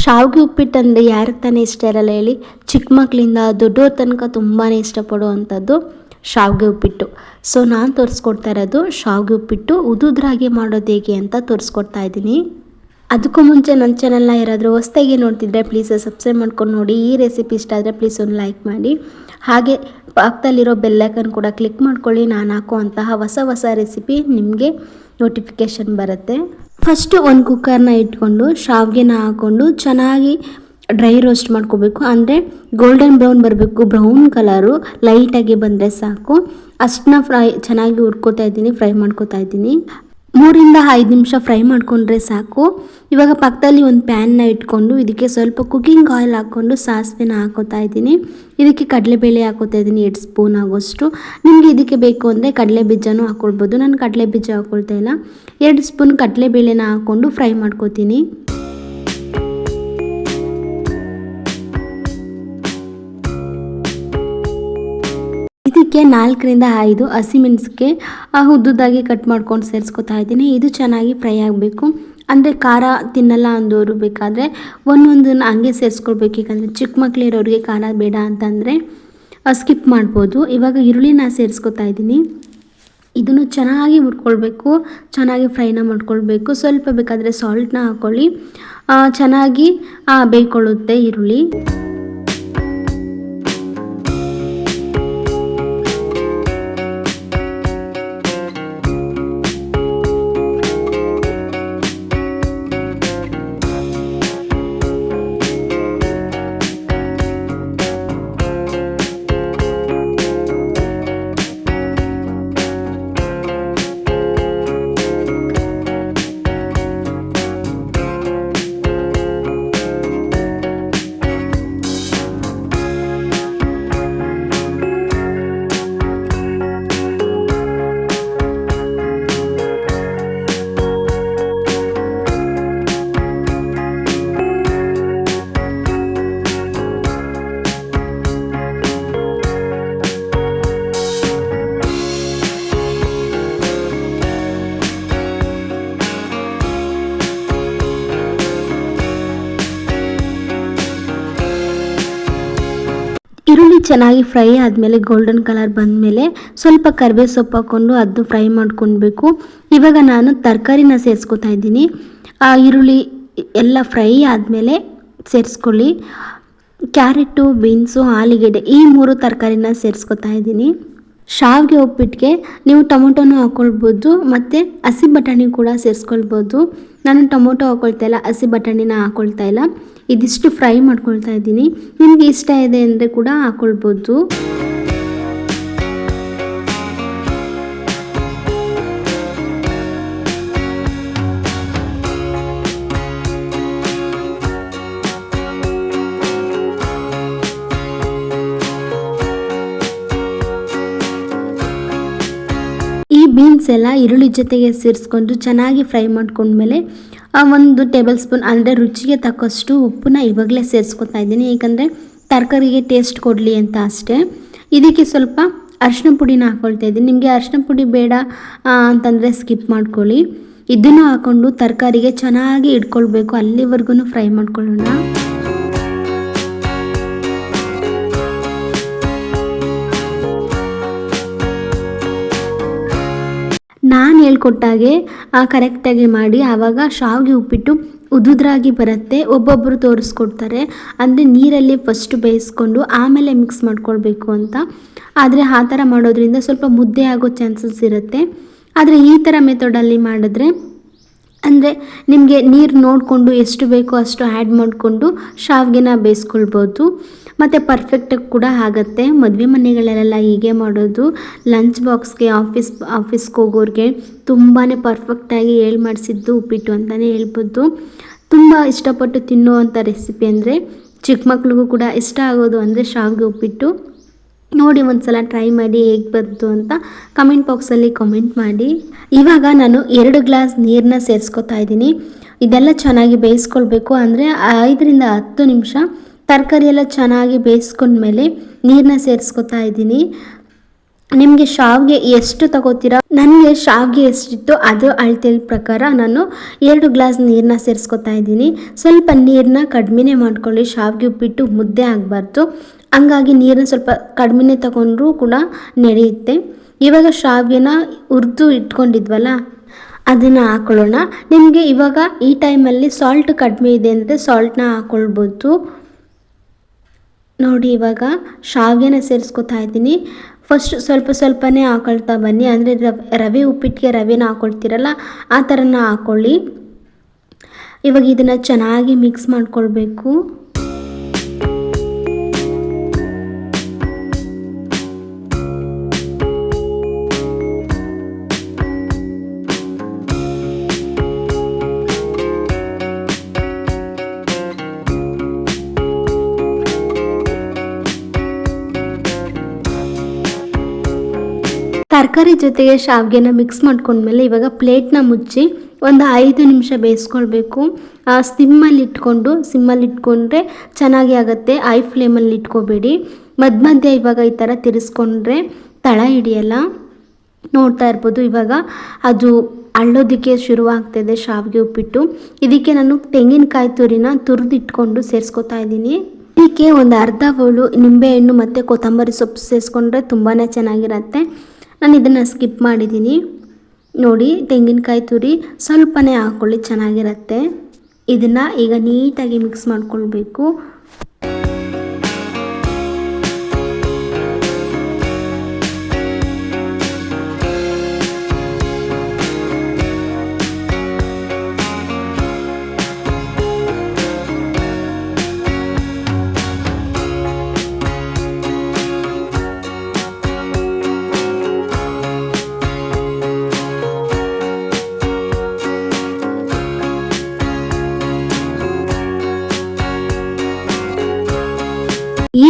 ಶಾವಿಗೆ ಉಪ್ಪಿಟ್ಟು ಅಂದರೆ ಯಾರಿಗೆ ತಾನೇ ಇಷ್ಟ ಇರಲ್ಲ ಹೇಳಿ. ಚಿಕ್ಕ ಮಕ್ಕಳಿಂದ ದೊಡ್ಡವ್ರ ತನಕ ತುಂಬಾ ಇಷ್ಟಪಡುವಂಥದ್ದು ಶಾವಿಗೆ ಉಪ್ಪಿಟ್ಟು. ಸೊ ನಾನು ತೋರಿಸ್ಕೊಡ್ತಾ ಇರೋದು ಶಾವಿಗೆ ಉಪ್ಪಿಟ್ಟು ಉದುದ್ರಾಗಿ ಮಾಡೋದು ಹೇಗೆ ಅಂತ ತೋರಿಸ್ಕೊಡ್ತಾ ಇದ್ದೀನಿ. ಅದಕ್ಕೂ ಮುಂಚೆ ನನ್ನ ಚಾನಲ್ನ ಯಾರಾದರೂ ಹೊಸ್ದಾಗಿ ನೋಡ್ತಿದ್ರೆ ಪ್ಲೀಸ್ ಸಬ್ಸ್ಕ್ರೈಬ್ ಮಾಡ್ಕೊಂಡು ನೋಡಿ. ಈ ರೆಸಿಪಿ ಇಷ್ಟ ಆದರೆ ಪ್ಲೀಸ್ ಒಂದು ಲೈಕ್ ಮಾಡಿ. ಹಾಗೆ ಪಕ್ಕದಲ್ಲಿರೋ ಬೆಲ್ಲೈಕನ್ ಕೂಡ ಕ್ಲಿಕ್ ಮಾಡ್ಕೊಳ್ಳಿ. ನಾನು ಹಾಕುವಂತಹ ಹೊಸ ರೆಸಿಪಿ ನಿಮಗೆ ನೋಟಿಫಿಕೇಷನ್ ಬರುತ್ತೆ. ಫಸ್ಟು ಒಂದು ಕುಕ್ಕರ್ನ ಇಟ್ಕೊಂಡು ಶಾವಿಗೆನ ಹಾಕ್ಕೊಂಡು ಚೆನ್ನಾಗಿ ಡ್ರೈ ರೋಸ್ಟ್ ಮಾಡ್ಕೋಬೇಕು. ಅಂದರೆ ಗೋಲ್ಡನ್ ಬ್ರೌನ್ ಬರಬೇಕು, ಬ್ರೌನ್ ಕಲರು ಲೈಟಾಗಿ ಬಂದರೆ ಸಾಕು. ಅಷ್ಟನ್ನ ಚೆನ್ನಾಗಿ ಫ್ರೈ ಮಾಡ್ಕೋತಾ ಇದ್ದೀನಿ. 3-5 ನಿಮಿಷ ಫ್ರೈ ಮಾಡಿಕೊಂಡ್ರೆ ಸಾಕು. ಇವಾಗ ಪಕ್ಕದಲ್ಲಿ ಒಂದು ಪ್ಯಾನ್ನ ಇಟ್ಕೊಂಡು ಇದಕ್ಕೆ ಸ್ವಲ್ಪ ಕುಕ್ಕಿಂಗ್ ಆಯಿಲ್ ಹಾಕ್ಕೊಂಡು ಸಾಸಿವೆನ ಹಾಕೋತಾ ಇದ್ದೀನಿ. ಇದಕ್ಕೆ ಕಡಲೆಬೇಳೆ ಹಾಕೋತಾ ಇದ್ದೀನಿ 2 ಸ್ಪೂನ್ ಆಗೋಷ್ಟು. ನಿಮಗೆ ಇದಕ್ಕೆ ಬೇಕು ಅಂದರೆ ಕಡಲೆ ಬೀಜನೂ ಹಾಕ್ಕೊಳ್ಬೋದು. ನಾನು ಕಡಲೆ ಬೀಜ ಹಾಕ್ಕೊಳ್ತಾ ಇಲ್ಲ. 2 ಸ್ಪೂನ್ ಕಡಲೆಬೇಳೆನ ಹಾಕ್ಕೊಂಡು ಫ್ರೈ ಮಾಡ್ಕೋತೀನಿ. ಇದಕ್ಕೆ 4-5 ಹಸಿಮೆಣಸಿಗೆ ಉದ್ದುದಾಗಿ ಕಟ್ ಮಾಡ್ಕೊಂಡು ಸೇರಿಸ್ಕೊತಾ ಇದ್ದೀನಿ. ಇದು ಚೆನ್ನಾಗಿ ಫ್ರೈ ಆಗಬೇಕು. ಅಂದರೆ ಖಾರ ತಿನ್ನಲ್ಲ ಅಂದವರು ಬೇಕಾದರೆ ಒಂದೊಂದನ್ನು ಹಂಗೆ ಸೇರಿಸ್ಕೊಳ್ಬೇಕು. ಯಾಕಂದರೆ ಚಿಕ್ಕ ಮಕ್ಕಳಿರೋರಿಗೆ ಖಾರ ಬೇಡ ಅಂತಂದರೆ ಸ್ಕಿಪ್ ಮಾಡ್ಬೋದು. ಇವಾಗ ಈರುಳ್ಳಿನ ಸೇರಿಸ್ಕೊತಾ ಇದ್ದೀನಿ. ಇದನ್ನು ಚೆನ್ನಾಗಿ ಹುರ್ಕೊಳ್ಬೇಕು, ಚೆನ್ನಾಗಿ ಫ್ರೈನ ಮಾಡ್ಕೊಳ್ಬೇಕು. ಸ್ವಲ್ಪ ಬೇಕಾದರೆ ಸಾಲ್ಟ್ನ ಹಾಕ್ಕೊಳ್ಳಿ. ಚೆನ್ನಾಗಿ ಬೇಯ್ಕೊಳ್ಳುತ್ತೆ ಈರುಳ್ಳಿ. ಈರುಳ್ಳಿ ಚೆನ್ನಾಗಿ ಫ್ರೈ ಆದಮೇಲೆ ಗೋಲ್ಡನ್ ಕಲರ್ ಬಂದಮೇಲೆ ಸ್ವಲ್ಪ ಕರಿಬೇವು ಸೊಪ್ಪು ಹಾಕ್ಕೊಂಡು ಅದು ಫ್ರೈ ಮಾಡ್ಕೊಳ್ಬೇಕು. ಇವಾಗ ನಾನು ತರಕಾರಿನ ಸೇರಿಸ್ಕೊತಾ ಇದ್ದೀನಿ. ಈರುಳ್ಳಿ ಎಲ್ಲ ಫ್ರೈ ಆದಮೇಲೆ ಸೇರಿಸ್ಕೊಳ್ಳಿ. ಕ್ಯಾರೆಟು, ಬೀನ್ಸು, ಆಲೂಗೆಡ್ಡೆ ಈ 3 ತರಕಾರಿನ ಸೇರಿಸ್ಕೊತಾ ಇದ್ದೀನಿ. ಶಾವಿಗೆ ಉಪ್ಪಿಟ್ಟಿಗೆ ನೀವು ಟೊಮೊಟೊನೂ ಹಾಕ್ಕೊಳ್ಬೋದು ಮತ್ತು ಹಸಿ ಬಟಾಣಿ ಕೂಡ ಸೇರಿಸ್ಕೊಳ್ಬೋದು. ನಾನು ಟೊಮೊಟೊ ಹಾಕ್ಕೊಳ್ತಾ ಇಲ್ಲ, ಹಸಿ ಬಟಾಣಿನ ಹಾಕ್ಕೊಳ್ತಾ ಇಲ್ಲ. ಇದಿಷ್ಟು ಫ್ರೈ ಮಾಡ್ಕೊಳ್ತಾ ಇದ್ದೀನಿ. ನಿಮಗೆ ಇಷ್ಟ ಇದೆ ಅಂದರೆ ಕೂಡ ಹಾಕ್ಕೊಳ್ಬೋದು. ಈ ಬೀನ್ಸ್ ಎಲ್ಲ ಈರುಳ್ಳಿ ಜೊತೆಗೆ ಸೇರಿಸ್ಕೊಂಡು ಚೆನ್ನಾಗಿ ಫ್ರೈ ಮಾಡ್ಕೊಂಡ್ಮೇಲೆ 1 ಟೇಬಲ್ ಸ್ಪೂನ್ ಅಂದರೆ ರುಚಿಗೆ ತಕ್ಕಷ್ಟು ಉಪ್ಪನ್ನ ಇವಾಗಲೇ ಸೇರಿಸ್ಕೊತಾ ಇದ್ದೀನಿ. ಏಕೆಂದರೆ ತರಕಾರಿಗೆ ಟೇಸ್ಟ್ ಕೊಡಲಿ ಅಂತ ಅಷ್ಟೇ. ಇದಕ್ಕೆ ಸ್ವಲ್ಪ ಅರಿಶಿನ ಪುಡಿನ ಹಾಕ್ಕೊಳ್ತಾ ಇದ್ದೀನಿ. ನಿಮಗೆ ಅರಿಶಿನ ಪುಡಿ ಬೇಡ ಅಂತಂದರೆ ಸ್ಕಿಪ್ ಮಾಡ್ಕೊಳ್ಳಿ. ಇದನ್ನು ಹಾಕ್ಕೊಂಡು ತರಕಾರಿಗೆ ಚೆನ್ನಾಗಿ ಇಟ್ಕೊಳ್ಬೇಕು. ಅಲ್ಲಿವರೆಗೂ ಫ್ರೈ ಮಾಡ್ಕೊಳ್ಳೋಣ. ನಾನು ಹೇಳ್ಕೊಟ್ಟಾಗೆ ಕರೆಕ್ಟಾಗಿ ಮಾಡಿ. ಆವಾಗ ಶಾವಿಗೆ ಉಪ್ಪಿಟ್ಟು ಉದುದ್ರಾಗಿ ಬರುತ್ತೆ. ಒಬ್ಬೊಬ್ಬರು ತೋರಿಸ್ಕೊಡ್ತಾರೆ ಅಂದರೆ ನೀರಲ್ಲಿ ಫಸ್ಟ್ ಬೇಯಿಸ್ಕೊಂಡು ಆಮೇಲೆ ಮಿಕ್ಸ್ ಮಾಡ್ಕೊಳ್ಬೇಕು ಅಂತ. ಆದರೆ ಆ ಥರ ಮಾಡೋದ್ರಿಂದ ಸ್ವಲ್ಪ ಮುದ್ದೆ ಆಗೋ ಚಾನ್ಸಸ್ ಇರುತ್ತೆ. ಆದರೆ ಈ ಥರ ಮೆಥಡಲ್ಲಿ ಮಾಡಿದ್ರೆ ಅಂದರೆ ನಿಮಗೆ ನೀರು ನೋಡಿಕೊಂಡು ಎಷ್ಟು ಬೇಕೋ ಅಷ್ಟು ಆ್ಯಡ್ ಮಾಡಿಕೊಂಡು ಶಾವಿಗೆನ ಬೇಯಿಸ್ಕೊಳ್ಬೋದು. ಮತ್ತು ಪರ್ಫೆಕ್ಟಾಗಿ ಕೂಡ ಆಗುತ್ತೆ. ಮದುವೆ ಮನೆಗಳಲ್ಲೆಲ್ಲ ಹೀಗೆ ಮಾಡೋದು. ಲಂಚ್ ಬಾಕ್ಸ್ಗೆ ಆಫೀಸ್ಗೆ ಹೋಗೋರಿಗೆ ತುಂಬಾ ಪರ್ಫೆಕ್ಟಾಗಿ ಮಾಡಿಸಿದ್ದು ಉಪ್ಪಿಟ್ಟು ಅಂತಲೇ ಹೇಳ್ಬೋದು. ತುಂಬ ಇಷ್ಟಪಟ್ಟು ತಿನ್ನುವಂಥ ರೆಸಿಪಿ ಅಂದರೆ ಚಿಕ್ಕ ಮಕ್ಳಿಗೂ ಕೂಡ ಇಷ್ಟ ಆಗೋದು ಅಂದರೆ ಶಾವಿಗೆ ಉಪ್ಪಿಟ್ಟು. ನೋಡಿ ಒಂದ್ಸಲ ಟ್ರೈ ಮಾಡಿ ಹೇಗೆ ಬಂತು ಅಂತ ಕಮೆಂಟ್ ಬಾಕ್ಸಲ್ಲಿ ಕಮೆಂಟ್ ಮಾಡಿ. ಇವಾಗ ನಾನು 2 ಗ್ಲಾಸ್ ನೀರನ್ನ ಸೇರಿಸ್ಕೊತಾ ಇದ್ದೀನಿ. ಇದೆಲ್ಲ ಚೆನ್ನಾಗಿ ಬೇಯಿಸ್ಕೊಳ್ಬೇಕು. ಅಂದರೆ 5-10 ನಿಮಿಷ ತರಕಾರಿ ಎಲ್ಲ ಚೆನ್ನಾಗಿ ಬೇಯಿಸ್ಕೊಂಡ್ಮೇಲೆ ನೀರನ್ನ ಸೇರಿಸ್ಕೊತಾ ಇದ್ದೀನಿ. ನಿಮಗೆ ಶಾವಿಗೆ ಎಷ್ಟು ತಗೋತೀರಾ, ನನಗೆ ಶಾವಿಗೆ ಎಷ್ಟಿತ್ತು ಅದು ಅಳತೆ ಪ್ರಕಾರ ನಾನು 2 ಗ್ಲಾಸ್ ನೀರನ್ನ ಸೇರಿಸ್ಕೊತಾ ಇದ್ದೀನಿ. ಸ್ವಲ್ಪ ನೀರನ್ನ ಕಡಿಮೆನೇ ಮಾಡ್ಕೊಳ್ಳಿ, ಶಾವಿಗೆ ಉಪ್ಪಿಟ್ಟು ಮುದ್ದೆ ಆಗಬಾರ್ದು. ಹಂಗಾಗಿ ನೀರನ್ನ ಸ್ವಲ್ಪ ಕಡಿಮೆನೇ ತಗೊಂಡ್ರೂ ಕೂಡ ನಡೆಯುತ್ತೆ. ಇವಾಗ ಶಾವಿಗೆನ ಹುರಿದು ಇಟ್ಕೊಂಡಿದ್ವಲ್ಲ ಅದನ್ನು ಹಾಕೊಳ್ಳೋಣ. ನಿಮಗೆ ಇವಾಗ ಈ ಟೈಮಲ್ಲಿ ಸಾಲ್ಟ್ ಕಡಿಮೆ ಇದೆ ಅಂದರೆ ಸಾಲ್ಟ್ನ ಹಾಕ್ಕೊಳ್ಬೋದು. ನೋಡಿ ಇವಾಗ ಶಾವಿಗೆನ ಸೇರಿಸ್ಕೊತಾ ಇದ್ದೀನಿ. ಫಸ್ಟ್ ಸ್ವಲ್ಪ ಸ್ವಲ್ಪನೇ ಹಾಕೊಳ್ತಾ ಬನ್ನಿ, ಅಂದರೆ ರವೆ ಉಪ್ಪಿಟ್ಟಿಗೆ ರವೆನ ಹಾಕ್ಕೊಳ್ತೀರಲ್ಲ ಆ ಥರನ ಹಾಕ್ಕೊಳ್ಳಿ. ಇವಾಗ ಇದನ್ನು ಚೆನ್ನಾಗಿ ಮಿಕ್ಸ್ ಮಾಡ್ಕೊಳ್ಬೇಕು. ತರಕಾರಿ ಜೊತೆಗೆ ಶಾವಿಗೆನ ಮಿಕ್ಸ್ ಮಾಡ್ಕೊಂಡ್ಮೇಲೆ ಇವಾಗ ಪ್ಲೇಟ್ನ ಮುಚ್ಚಿ ಒಂದು 5 ನಿಮಿಷ ಬೇಯಿಸ್ಕೊಳ್ಬೇಕು. ಸಿಮ್ಮಲ್ಲಿ ಇಟ್ಕೊಂಡ್ರೆ ಚೆನ್ನಾಗಿ ಆಗುತ್ತೆ. ಐ ಫ್ಲೇಮಲ್ಲಿ ಇಟ್ಕೋಬೇಡಿ. ಮಧ್ಯ ಇವಾಗ ಈ ಥರ ತಿರ್ಸ್ಕೊಂಡ್ರೆ ತಳ ಹಿಡಿಯಲ್ಲ. ನೋಡ್ತಾ ಇರ್ಬೋದು ಇವಾಗ ಅದು ಅಳ್ಳೋದಕ್ಕೆ ಶುರುವಾಗ್ತದೆ ಶಾವಿಗೆ ಉಪ್ಪಿಟ್ಟು. ಇದಕ್ಕೆ ನಾನು ತೆಂಗಿನಕಾಯಿ ತುರಿನ ತುರಿದಿಟ್ಕೊಂಡು ಸೇರಿಸ್ಕೊತಾ ಇದ್ದೀನಿ. ಇದಕ್ಕೆ ಒಂದು ಅರ್ಧ ಬೌಲು ನಿಂಬೆಹಣ್ಣು ಮತ್ತು ಕೊತ್ತಂಬರಿ ಸೊಪ್ಪು ಸೇರಿಸ್ಕೊಂಡ್ರೆ ತುಂಬಾ ಚೆನ್ನಾಗಿರುತ್ತೆ. ನಾನು ಇದನ್ನು ಸ್ಕಿಪ್ ಮಾಡಿದ್ದೀನಿ. ನೋಡಿ ತೆಂಗಿನಕಾಯಿ ತುರಿ ಸ್ವಲ್ಪನೇ ಹಾಕ್ಕೊಳ್ಳಿ, ಚೆನ್ನಾಗಿರುತ್ತೆ. ಇದನ್ನು ಈಗ ನೀಟಾಗಿ ಮಿಕ್ಸ್ ಮಾಡ್ಕೊಳ್ಬೇಕು.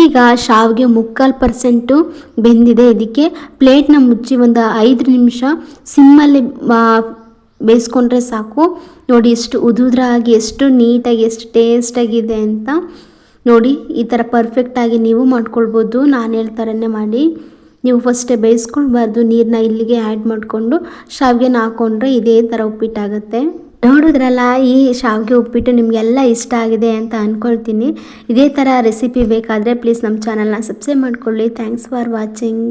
ಈಗ ಶಾವಿಗೆ 3/4% ಬೆಂದಿದೆ. ಇದಕ್ಕೆ ಪ್ಲೇಟ್ನ ಮುಚ್ಚಿ ಒಂದು 5 ನಿಮಿಷ ಸಿಮ್ಮಲ್ಲಿ ಬೇಯಿಸ್ಕೊಂಡ್ರೆ ಸಾಕು. ನೋಡಿ ಎಷ್ಟು ಉದುರಾಗಿ ಎಷ್ಟು ನೀಟಾಗಿ ಎಷ್ಟು ಟೇಸ್ಟಾಗಿದೆ ಅಂತ. ನೋಡಿ ಈ ಥರ ಪರ್ಫೆಕ್ಟಾಗಿ ನೀವು ಮಾಡ್ಕೊಳ್ಬೋದು. ನಾನು ಹೇಳ್ತಾರನ್ನೇ ಮಾಡಿ. ನೀವು ಫಸ್ಟೇ ಬೇಯಿಸ್ಕೊಳ್ಬಾರ್ದು, ನೀರನ್ನ ಇಲ್ಲಿಗೆ ಆ್ಯಡ್ ಮಾಡಿಕೊಂಡು ಶಾವಿಗೆನ ಹಾಕ್ಕೊಂಡ್ರೆ ಇದೇ ಥರ ಉಪ್ಪಿಟ್ಟಾಗುತ್ತೆ. ನೋಡಿದ್ರಲ್ಲ, ಈ ಶಾವಿಗೆ ಉಪ್ಪಿಟ್ಟು ನಿಮಗೆಲ್ಲ ಇಷ್ಟ ಆಗಿದೆ ಅಂತ ಅಂದ್ಕೊಳ್ತೀನಿ. ಇದೇ ಥರ ರೆಸಿಪಿ ಬೇಕಾದರೆ ಪ್ಲೀಸ್ ನಮ್ಮ ಚಾನಲ್ನ ಸಬ್ಸ್ಕ್ರೈಬ್ ಮಾಡ್ಕೊಳ್ಳಿ. Thanks for watching.